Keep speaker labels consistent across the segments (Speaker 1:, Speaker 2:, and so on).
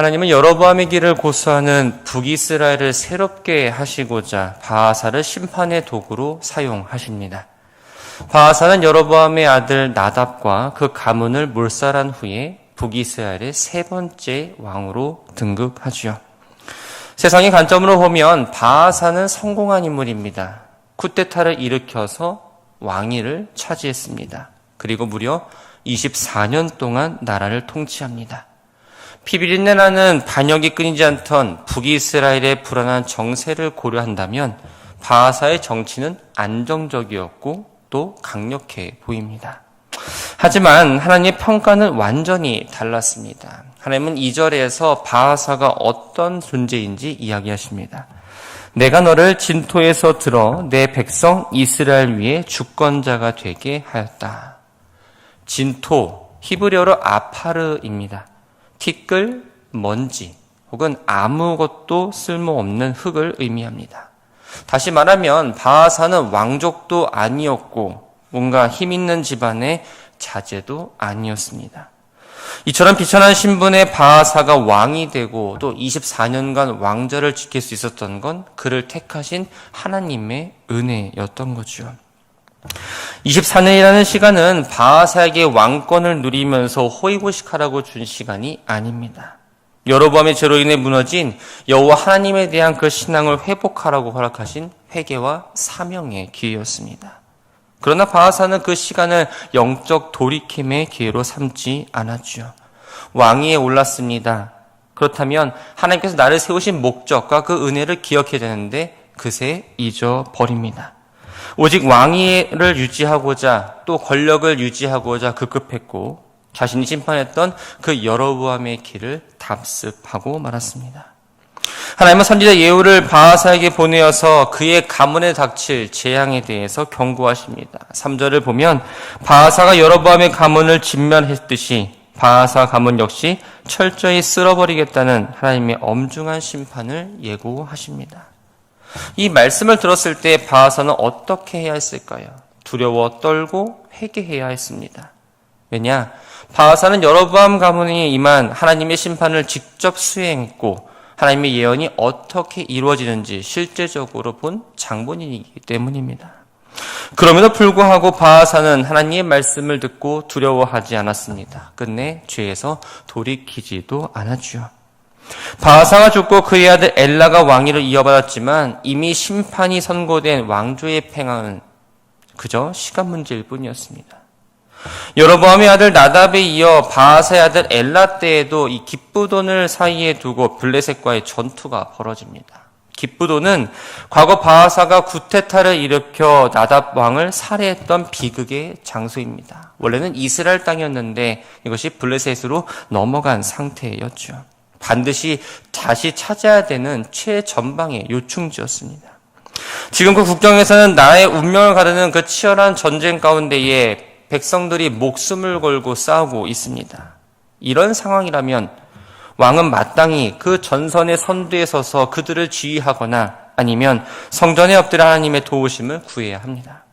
Speaker 1: 하나님은 여로보암의 길을 고수하는 북이스라엘을 새롭게 하시고자 바하사를 심판의 도구로 사용하십니다. 바하사는 여로보암의 아들 나답과 그 가문을 몰살한 후에 북이스라엘의 세 번째 왕으로 등극하지요. 세상의 관점으로 보면 바하사는 성공한 인물입니다. 쿠데타를 일으켜서 왕위를 차지했습니다. 그리고 무려 24년 동안 나라를 통치합니다. 피비린내나는 반역이 끊이지 않던 북이스라엘의 불안한 정세를 고려한다면 바하사의 정치는 안정적이었고 또 강력해 보입니다. 하지만 하나님의 평가는 완전히 달랐습니다. 하나님은 2절에서 바하사가 어떤 존재인지 이야기하십니다. 내가 너를 진토에서 들어 내 백성 이스라엘 위에 주권자가 되게 하였다. 진토, 히브리어로 아파르입니다. 티끌, 먼지 혹은 아무것도 쓸모없는 흙을 의미합니다. 다시 말하면 바하사는 왕족도 아니었고 뭔가 힘있는 집안의 자제도 아니었습니다. 이처럼 비천한 신분의 바하사가 왕이 되고 또 24년간 왕좌를 지킬 수 있었던 건 그를 택하신 하나님의 은혜였던 거죠. 24년이라는 시간은 바하사에게 왕권을 누리면서 호의호식하라고 준 시간이 아닙니다. 여로보암의 죄로 인해 무너진 여호와 하나님에 대한 그 신앙을 회복하라고 허락하신 회개와 사명의 기회였습니다. 그러나 바하사는 그 시간을 영적 돌이킴의 기회로 삼지 않았죠. 왕위에 올랐습니다. 그렇다면 하나님께서 나를 세우신 목적과 그 은혜를 기억해야 되는데 그새 잊어버립니다. 오직 왕위를 유지하고자 또 권력을 유지하고자 급급했고 자신이 심판했던 그 여로보암의 길을 답습하고 말았습니다. 하나님은 선지자 예후를 바하사에게 보내어서 그의 가문에 닥칠 재앙에 대해서 경고하십니다. 3절을 보면 바하사가 여로보암의 가문을 진멸했듯이 바하사 가문 역시 철저히 쓸어버리겠다는 하나님의 엄중한 심판을 예고하십니다. 이 말씀을 들었을 때 바하사는 어떻게 해야 했을까요? 두려워 떨고 회개해야 했습니다. 왜냐? 바하사는 여로보암 가문이 임한 하나님의 심판을 직접 수행했고 하나님의 예언이 어떻게 이루어지는지 실제적으로 본 장본인이기 때문입니다. 그럼에도 불구하고 바하사는 하나님의 말씀을 듣고 두려워하지 않았습니다. 끝내 죄에서 돌이키지도 않았죠. 바하사가 죽고 그의 아들 엘라가 왕위를 이어받았지만 이미 심판이 선고된 왕조의 팽황은 그저 시간 문제일 뿐이었습니다. 여로보암의 아들 나답에 이어 바하사의 아들 엘라 때에도 이 기브돈을 사이에 두고 블레셋과의 전투가 벌어집니다. 기브돈은 과거 바하사가 구테타를 일으켜 나답 왕을 살해했던 비극의 장소입니다. 원래는 이스라엘 땅이었는데 이것이 블레셋으로 넘어간 상태였죠. 반드시 다시 찾아야 되는 최전방의 요충지였습니다. 지금 그 국경에서는 나의 운명을 가르는 그 치열한 전쟁 가운데에 백성들이 목숨을 걸고 싸우고 있습니다. 이런 상황이라면 왕은 마땅히 그 전선의 선두에 서서 그들을 지휘하거나 아니면 성전에 엎드려 하나님의 도우심을 구해야 합니다.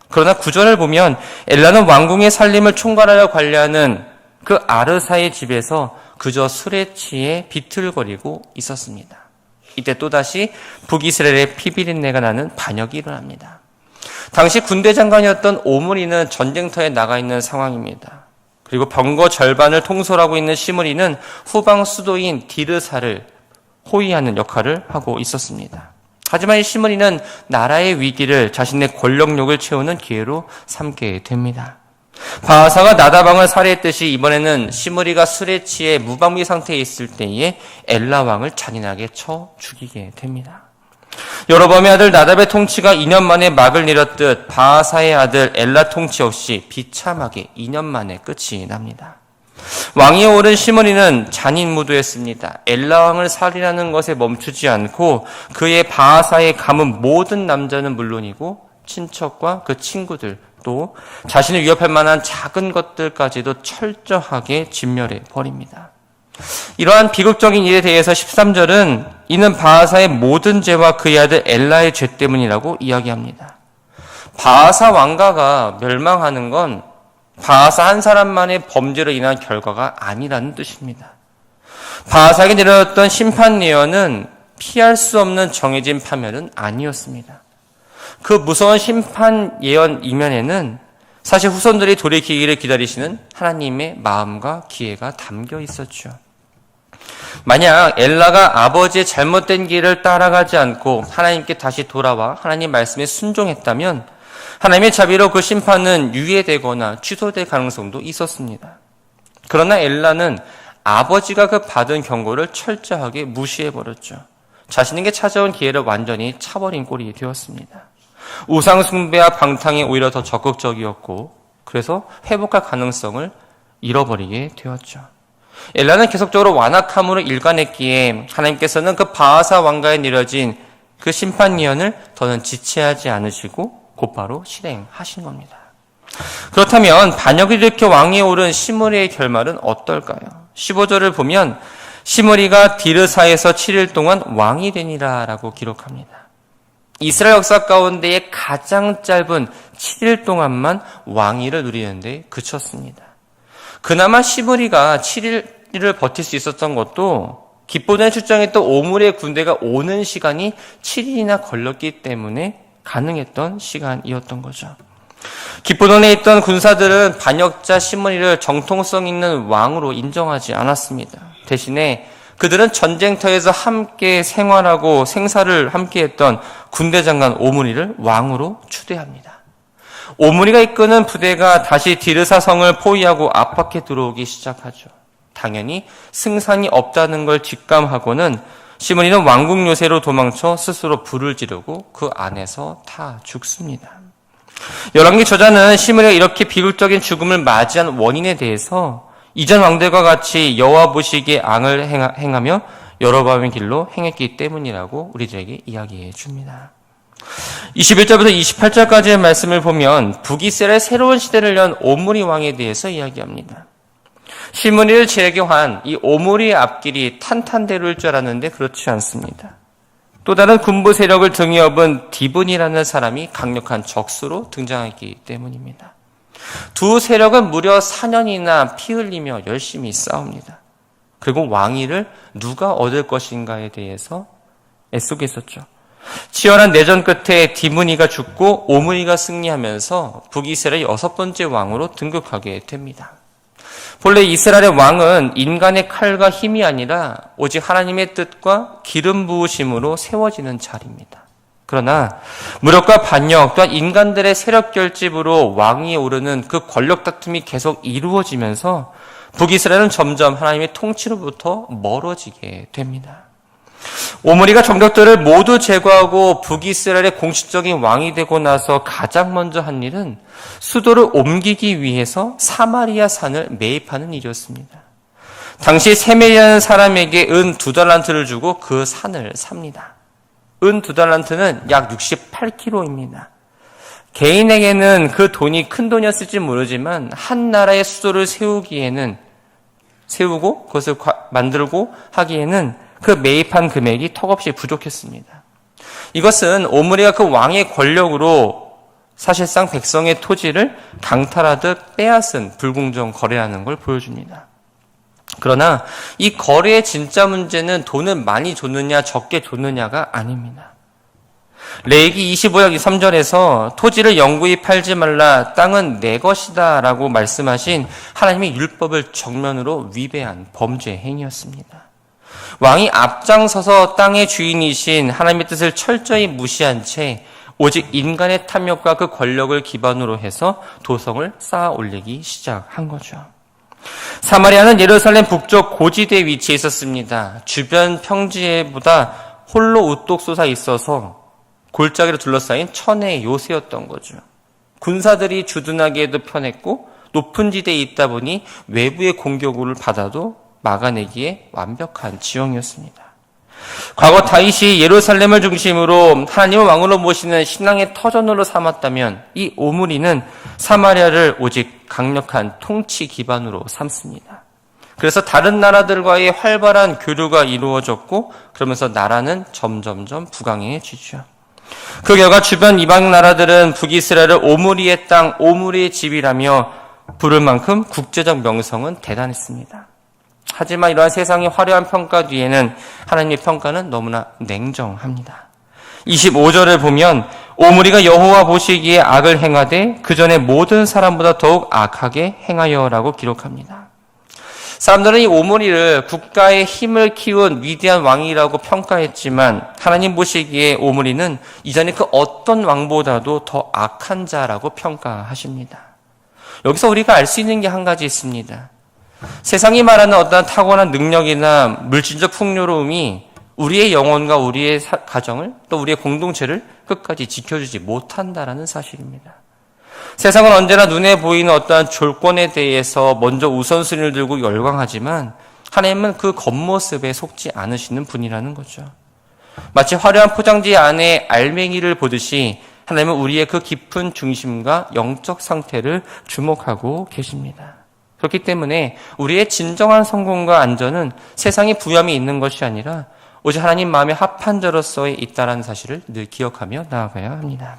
Speaker 1: 그러나 구절을 보면 엘라는 왕궁의 살림을 총괄하여 관리하는 그 아르사의 집에서 그저 술에 취해 비틀거리고 있었습니다. 이때 또다시 북이스라엘의 피비린내가 나는 반역이 일어납니다. 당시 군대 장관이었던 오므리는 전쟁터에 나가 있는 상황입니다. 그리고 병거 절반을 통솔하고 있는 시므리는 후방 수도인 디르사를 호위하는 역할을 하고 있었습니다. 하지만 이 시므리는 나라의 위기를 자신의 권력욕을 채우는 기회로 삼게 됩니다. 바하사가 나답 왕을 살해했듯이 이번에는 시므리가 술에 취해 무방비 상태에 있을 때에 엘라 왕을 잔인하게 쳐 죽이게 됩니다. 여로보암의 아들 나답의 통치가 2년 만에 막을 내렸듯 바하사의 아들 엘라 통치 역시 비참하게 2년 만에 끝이 납니다. 왕위에 오른 시므리는 잔인무도했습니다. 엘라 왕을 살인하는 것에 멈추지 않고 그의 바하사의 가문 모든 남자는 물론이고 친척과 그 친구들 또 자신을 위협할 만한 작은 것들까지도 철저하게 진멸해 버립니다. 이러한 비극적인 일에 대해서 13절은 이는 바하사의 모든 죄와 그의 아들 엘라의 죄 때문이라고 이야기합니다. 바하사 왕가가 멸망하는 건 바하사 한 사람만의 범죄로 인한 결과가 아니라는 뜻입니다. 바하사에게 내려졌던 심판 예언은 피할 수 없는 정해진 파멸은 아니었습니다. 그 무서운 심판 예언 이면에는 사실 후손들이 돌이키기를 기다리시는 하나님의 마음과 기회가 담겨 있었죠. 만약 엘라가 아버지의 잘못된 길을 따라가지 않고 하나님께 다시 돌아와 하나님 말씀에 순종했다면 하나님의 자비로 그 심판은 유예되거나 취소될 가능성도 있었습니다. 그러나 엘라는 아버지가 그 받은 경고를 철저하게 무시해버렸죠. 자신에게 찾아온 기회를 완전히 차버린 꼴이 되었습니다. 우상 숭배와 방탕에 오히려 더 적극적이었고 그래서 회복할 가능성을 잃어버리게 되었죠. 엘라는 계속적으로 완악함으로 일관했기에 하나님께서는 그 바하사 왕가에 내려진 그 심판 예언을 더는 지체하지 않으시고 곧바로 실행하신 겁니다. 그렇다면 반역을 일으켜 왕위에 오른 시므리의 결말은 어떨까요? 15절을 보면 시므리가 디르사에서 7일 동안 왕이 되니라 라고 기록합니다. 이스라엘 역사 가운데의 가장 짧은 7일 동안만 왕위를 누리는데 그쳤습니다. 그나마 시므리가 7일을 버틸 수 있었던 것도 기브론에 출정했던 오므리의 군대가 오는 시간이 7일이나 걸렸기 때문에 가능했던 시간이었던 거죠. 기브론에 있던 군사들은 반역자 시므리를 정통성 있는 왕으로 인정하지 않았습니다. 대신에 그들은 전쟁터에서 함께 생활하고 생사를 함께했던 군대 장관 오므리를 왕으로 추대합니다. 오므리가 이끄는 부대가 다시 디르사 성을 포위하고 압박해 들어오기 시작하죠. 당연히 승산이 없다는 걸 직감하고는 시므리는 왕궁 요새로 도망쳐 스스로 불을 지르고 그 안에서 타 죽습니다. 열왕기 저자는 시므리가 이렇게 비극적인 죽음을 맞이한 원인에 대해서 이전 왕들과 같이 여호와 보시기에 앙을 행하며 여로보암의 길로 행했기 때문이라고 우리들에게 이야기해 줍니다. 21절부터 28절까지의 말씀을 보면 북이스라엘의 새로운 시대를 연 오므리 왕에 대해서 이야기합니다. 시므리를 제거한 이 오므리의 앞길이 탄탄대로일 줄 알았는데 그렇지 않습니다. 또 다른 군부 세력을 등에 업은 디분이라는 사람이 강력한 적수로 등장하기 때문입니다. 두 세력은 무려 4년이나 피 흘리며 열심히 싸웁니다. 그리고 왕위를 누가 얻을 것인가에 대해서 애쓰고 있었죠. 치열한 내전 끝에 디므니가 죽고 오므리가 승리하면서 북이스라엘의 6번째 왕으로 등극하게 됩니다. 본래 이스라엘의 왕은 인간의 칼과 힘이 아니라 오직 하나님의 뜻과 기름 부으심으로 세워지는 자리입니다. 그러나 무력과 반역 또한 인간들의 세력 결집으로 왕위에 오르는 그 권력 다툼이 계속 이루어지면서 북이스라엘은 점점 하나님의 통치로부터 멀어지게 됩니다. 오므리가 정적들을 모두 제거하고 북이스라엘의 공식적인 왕이 되고 나서 가장 먼저 한 일은 수도를 옮기기 위해서 사마리아 산을 매입하는 일이었습니다. 당시 세멜이라는 사람에게 은 2달란트를 주고 그 산을 삽니다. 은 2달란트는 약 68kg입니다. 개인에게는 그 돈이 큰 돈이었을지 모르지만 한 나라의 수도를 세우고 그것을 만들고 하기에는 그 매입한 금액이 턱없이 부족했습니다. 이것은 오므리가 그 왕의 권력으로 사실상 백성의 토지를 강탈하듯 빼앗은 불공정 거래라는 걸 보여줍니다. 그러나 이 거래의 진짜 문제는 돈을 많이 줬느냐 적게 줬느냐가 아닙니다. 레위기 25장 3절에서 토지를 영구히 팔지 말라 땅은 내 것이다 라고 말씀하신 하나님의 율법을 정면으로 위배한 범죄 행위였습니다. 왕이 앞장서서 땅의 주인이신 하나님의 뜻을 철저히 무시한 채 오직 인간의 탐욕과 그 권력을 기반으로 해서 도성을 쌓아 올리기 시작한 거죠. 사마리아는 예루살렘 북쪽 고지대에 위치해 있었습니다. 주변 평지보다 홀로 우뚝 솟아 있어서 골짜기로 둘러싸인 천혜의 요새였던 거죠. 군사들이 주둔하기에도 편했고 높은 지대에 있다 보니 외부의 공격을 받아도 막아내기에 완벽한 지형이었습니다. 과거 다윗이 예루살렘을 중심으로 하나님을 왕으로 모시는 신앙의 터전으로 삼았다면 이 오므리는 사마리아를 오직 강력한 통치 기반으로 삼습니다. 그래서 다른 나라들과의 활발한 교류가 이루어졌고 그러면서 나라는 점점점 부강해지죠. 그 결과 주변 이방 나라들은 북이스라엘을 오므리의 땅, 오므리의 집이라며 부를 만큼 국제적 명성은 대단했습니다. 하지만 이러한 세상의 화려한 평가 뒤에는 하나님의 평가는 너무나 냉정합니다. 25절을 보면 오므리가 여호와 보시기에 악을 행하되 그 전에 모든 사람보다 더욱 악하게 행하여라고 기록합니다. 사람들은 이 오므리를 국가의 힘을 키운 위대한 왕이라고 평가했지만 하나님 보시기에 오므리는 이전에 그 어떤 왕보다도 더 악한 자라고 평가하십니다. 여기서 우리가 알 수 있는 게 한 가지 있습니다. 세상이 말하는 어떠한 타고난 능력이나 물질적 풍요로움이 우리의 영혼과 우리의 가정을 또 우리의 공동체를 끝까지 지켜주지 못한다라는 사실입니다. 세상은 언제나 눈에 보이는 어떠한 조건에 대해서 먼저 우선순위를 들고 열광하지만 하나님은 그 겉모습에 속지 않으시는 분이라는 거죠. 마치 화려한 포장지 안에 알맹이를 보듯이 하나님은 우리의 그 깊은 중심과 영적 상태를 주목하고 계십니다. 그렇기 때문에 우리의 진정한 성공과 안전은 세상의 부여함이 있는 것이 아니라 오직 하나님 마음에 합한 자로서에 있다는 사실을 늘 기억하며 나아가야 합니다.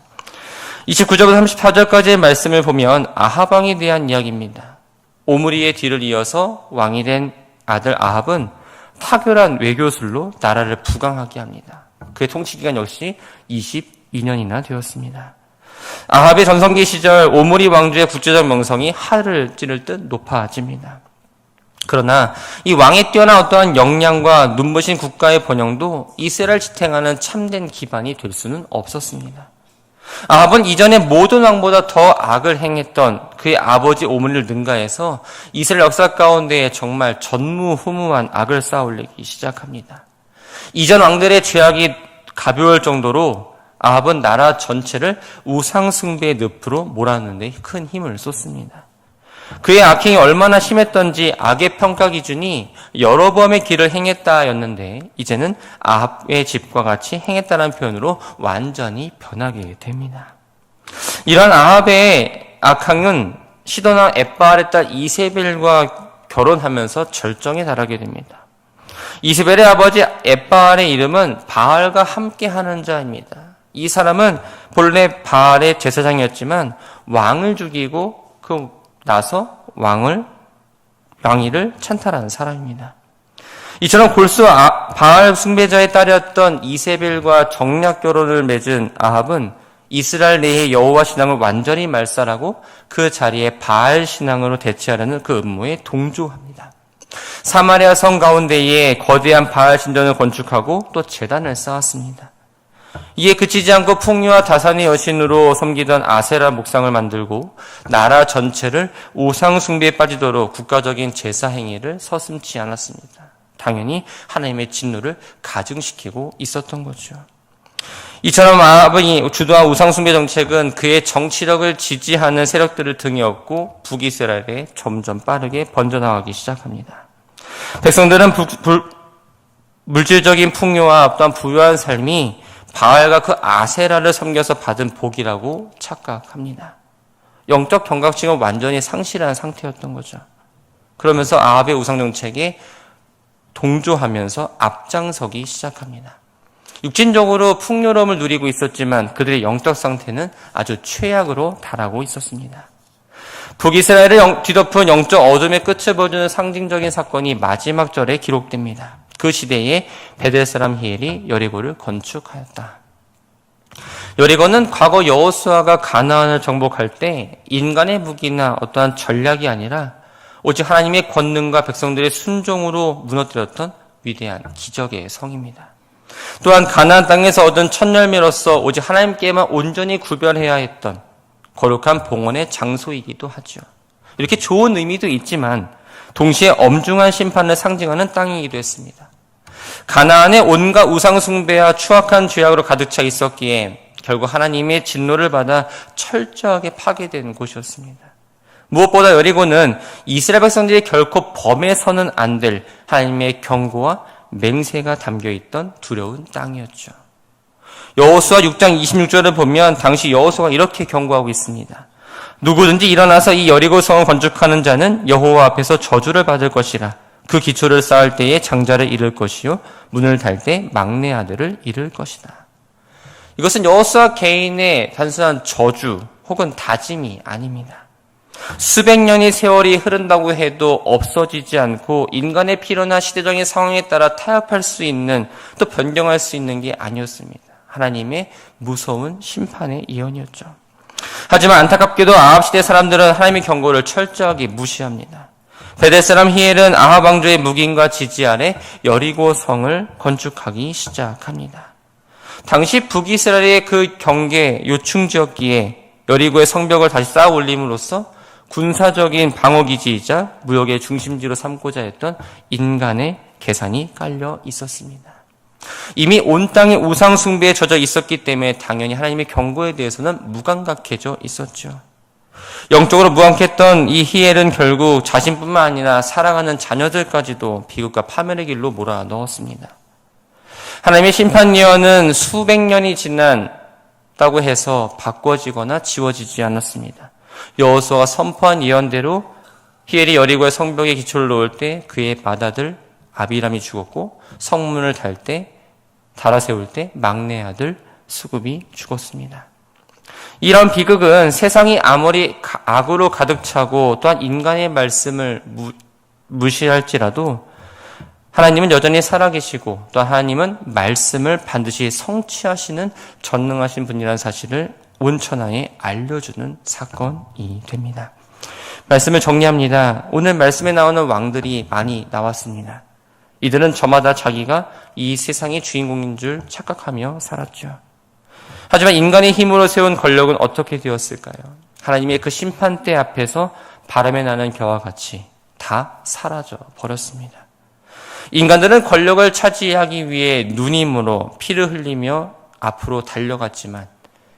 Speaker 1: 29절부터 34절까지의 말씀을 보면 아합 왕에 대한 이야기입니다. 오므리의 뒤를 이어서 왕이 된 아들 아합은 탁월한 외교술로 나라를 부강하게 합니다. 그의 통치기간 역시 22년이나 되었습니다. 아합의 전성기 시절 오므리 왕조의 국제적 명성이 하늘을 찌를 듯 높아집니다. 그러나 이 왕의 뛰어난 어떠한 역량과 눈부신 국가의 번영도 이스라엘을 지탱하는 참된 기반이 될 수는 없었습니다. 아합은 이전의 모든 왕보다 더 악을 행했던 그의 아버지 오므리를 능가해서 이스라엘 역사 가운데 정말 전무후무한 악을 쌓아올리기 시작합니다. 이전 왕들의 죄악이 가벼울 정도로 아합은 나라 전체를 우상숭배의 늪으로 몰아넣는 데 큰 힘을 쏟습니다. 그의 악행이 얼마나 심했던지 악의 평가 기준이 여로보암의 길을 행했다였는데 이제는 아합의 집과 같이 행했다는 표현으로 완전히 변하게 됩니다. 이러한 아합의 악행은 시돈왕 엣바알의 딸 이세벨과 결혼하면서 절정에 달하게 됩니다. 이세벨의 아버지 엣바알의 이름은 바알과 함께하는 자입니다. 이 사람은 본래 바알의 제사장이었지만 왕을 죽이고 나서 왕위를 찬탈하는 사람입니다. 이처럼 골수 바알 숭배자의 딸이었던 이세벨과 정략 결혼을 맺은 아합은 이스라엘 내의 여호와 신앙을 완전히 말살하고 그 자리에 바알 신앙으로 대체하려는 그 음모에 동조합니다. 사마리아 성 가운데에 거대한 바알 신전을 건축하고 또 제단을 쌓았습니다. 이에 그치지 않고 풍요와 다산의 여신으로 섬기던 아세라 목상을 만들고 나라 전체를 우상 숭배에 빠지도록 국가적인 제사 행위를 서슴지 않았습니다. 당연히 하나님의 진노를 가증시키고 있었던 거죠. 이처럼 아합이 주도한 우상 숭배 정책은 그의 정치력을 지지하는 세력들을 등에 업고 북이스라엘에 점점 빠르게 번져나가기 시작합니다. 백성들은 물질적인 풍요와 어떠한 부유한 삶이 바알과 그 아세라를 섬겨서 받은 복이라고 착각합니다. 영적 경각심을 완전히 상실한 상태였던 거죠. 그러면서 아합의 우상정책에 동조하면서 앞장서기 시작합니다. 육신적으로 풍요로움을 누리고 있었지만 그들의 영적 상태는 아주 최악으로 달하고 있었습니다. 북이스라엘을 뒤덮은 영적 어둠의 끝을 보여주는 상징적인 사건이 마지막 절에 기록됩니다. 그 시대에 베델 사람 히엘이 여리고를 건축하였다. 여리고는 과거 여호수아가 가나안을 정복할 때 인간의 무기나 어떠한 전략이 아니라 오직 하나님의 권능과 백성들의 순종으로 무너뜨렸던 위대한 기적의 성입니다. 또한 가나안 땅에서 얻은 첫 열매로서 오직 하나님께만 온전히 구별해야 했던 거룩한 봉헌의 장소이기도 하죠. 이렇게 좋은 의미도 있지만 동시에 엄중한 심판을 상징하는 땅이기도 했습니다. 가나안에 온갖 우상 숭배와 추악한 죄악으로 가득 차 있었기에 결국 하나님의 진노를 받아 철저하게 파괴된 곳이었습니다. 무엇보다 여리고는 이스라엘 백성들이 결코 범해서는 안 될 하나님의 경고와 맹세가 담겨있던 두려운 땅이었죠. 여호수아 6장 26절을 보면 당시 여호수아가 이렇게 경고하고 있습니다. 누구든지 일어나서 이 여리고 성을 건축하는 자는 여호와 앞에서 저주를 받을 것이라. 그 기초를 쌓을 때에 장자를 잃을 것이요 문을 달 때 막내 아들을 잃을 것이다. 이것은 여호수아 개인의 단순한 저주 혹은 다짐이 아닙니다. 수백 년의 세월이 흐른다고 해도 없어지지 않고 인간의 필요나 시대적인 상황에 따라 타협할 수 있는, 또 변경할 수 있는 게 아니었습니다. 하나님의 무서운 심판의 예언이었죠. 하지만 안타깝게도 아합 시대 사람들은 하나님의 경고를 철저하게 무시합니다. 베델 사람 히엘은 아합 왕조의 묵인과 지지 아래 여리고 성을 건축하기 시작합니다. 당시 북이스라엘의 그 경계 요충지였기에 여리고의 성벽을 다시 쌓아 올림으로써 군사적인 방어기지이자 무역의 중심지로 삼고자 했던 인간의 계산이 깔려 있었습니다. 이미 온 땅이 우상 숭배에 젖어 있었기 때문에 당연히 하나님의 경고에 대해서는 무감각해져 있었죠. 영적으로 무감했던 이 히엘은 결국 자신뿐만 아니라 살아가는 자녀들까지도 비극과 파멸의 길로 몰아넣었습니다. 하나님의 심판 예언은 수백 년이 지났다고 해서 바꿔지거나 지워지지 않았습니다. 여호수아가 선포한 예언대로 히엘이 여리고의 성벽에 기초를 놓을 때 그의 맏아들 아비람이 죽었고, 성문을 달아세울 때 막내 아들 수굽이 죽었습니다. 이런 비극은 세상이 아무리 악으로 가득 차고 또한 인간의 말씀을 무시할지라도 하나님은 여전히 살아계시고, 또 하나님은 말씀을 반드시 성취하시는 전능하신 분이라는 사실을 온 천하에 알려주는 사건이 됩니다. 말씀을 정리합니다. 오늘 말씀에 나오는 왕들이 많이 나왔습니다. 이들은 저마다 자기가 이 세상의 주인공인 줄 착각하며 살았죠. 하지만 인간의 힘으로 세운 권력은 어떻게 되었을까요? 하나님의 그 심판대 앞에서 바람에 나는 겨와 같이 다 사라져 버렸습니다. 인간들은 권력을 차지하기 위해 누님으로 피를 흘리며 앞으로 달려갔지만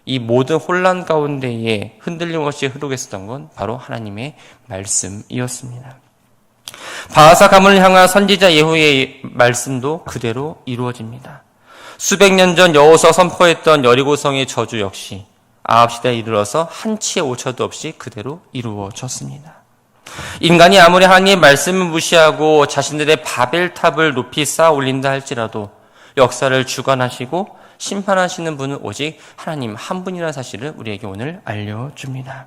Speaker 1: 이 모든 혼란 가운데에 흔들림 없이 흐르고 있었던 건 바로 하나님의 말씀이었습니다. 바하사 가문을 향한 선지자 예후의 말씀도 그대로 이루어집니다. 수백 년 전 여호수아가 선포했던 여리고성의 저주 역시 아합 시대에 이르러서 한치의 오차도 없이 그대로 이루어졌습니다. 인간이 아무리 하나님의 말씀을 무시하고 자신들의 바벨탑을 높이 쌓아 올린다 할지라도 역사를 주관하시고 심판하시는 분은 오직 하나님 한 분이라는 사실을 우리에게 오늘 알려줍니다.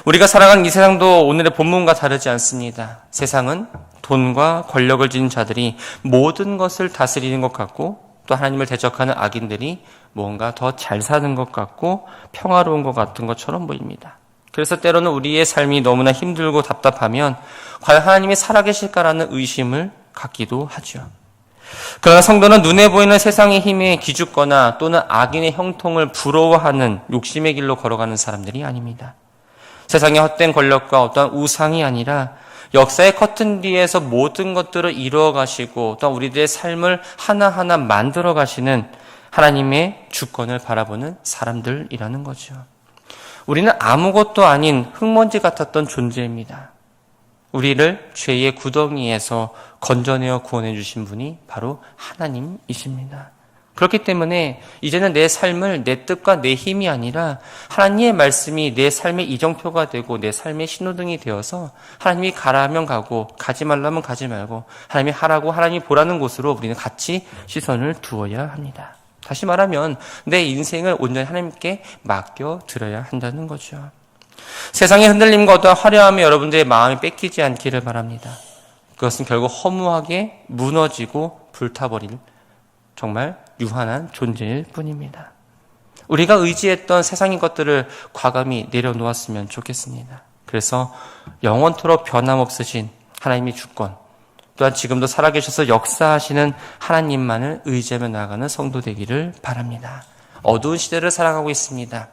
Speaker 1: 우리가 살아가는 이 세상도 오늘의 본문과 다르지 않습니다. 세상은 돈과 권력을 지닌 자들이 모든 것을 다스리는 것 같고, 또 하나님을 대적하는 악인들이 뭔가 더 잘 사는 것 같고 평화로운 것 같은 것처럼 보입니다. 그래서 때로는 우리의 삶이 너무나 힘들고 답답하면 과연 하나님이 살아계실까라는 의심을 갖기도 하죠. 그러나 성도는 눈에 보이는 세상의 힘에 기죽거나 또는 악인의 형통을 부러워하는 욕심의 길로 걸어가는 사람들이 아닙니다. 세상의 헛된 권력과 어떠한 우상이 아니라 역사의 커튼 뒤에서 모든 것들을 이루어 가시고 또 우리들의 삶을 하나하나 만들어 가시는 하나님의 주권을 바라보는 사람들이라는 거죠. 우리는 아무것도 아닌 흙먼지 같았던 존재입니다. 우리를 죄의 구덩이에서 건져내어 구원해 주신 분이 바로 하나님이십니다. 그렇기 때문에 이제는 내 삶을 내 뜻과 내 힘이 아니라 하나님의 말씀이 내 삶의 이정표가 되고 내 삶의 신호등이 되어서 하나님이 가라 하면 가고 가지 말라면 가지 말고 하나님이 하라고 하나님이 보라는 곳으로 우리는 같이 시선을 두어야 합니다. 다시 말하면 내 인생을 온전히 하나님께 맡겨드려야 한다는 거죠. 세상의 흔들림과 어떠한 화려함이 여러분들의 마음이 뺏기지 않기를 바랍니다. 그것은 결국 허무하게 무너지고 불타버릴 정말 유한한 존재일 뿐입니다. 우리가 의지했던 세상의 것들을 과감히 내려놓았으면 좋겠습니다. 그래서 영원토록 변함없으신 하나님의 주권, 또한 지금도 살아계셔서 역사하시는 하나님만을 의지하며 나아가는 성도 되기를 바랍니다. 어두운 시대를 살아가고 있습니다.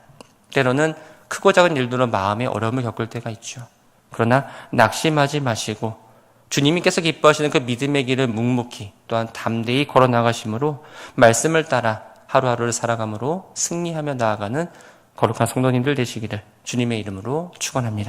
Speaker 1: 때로는 크고 작은 일들로 마음의 어려움을 겪을 때가 있죠. 그러나 낙심하지 마시고 주님께서 기뻐하시는 그 믿음의 길을 묵묵히 또한 담대히 걸어 나가심으로 말씀을 따라 하루하루를 살아감으로 승리하며 나아가는 거룩한 성도님들 되시기를 주님의 이름으로 축원합니다.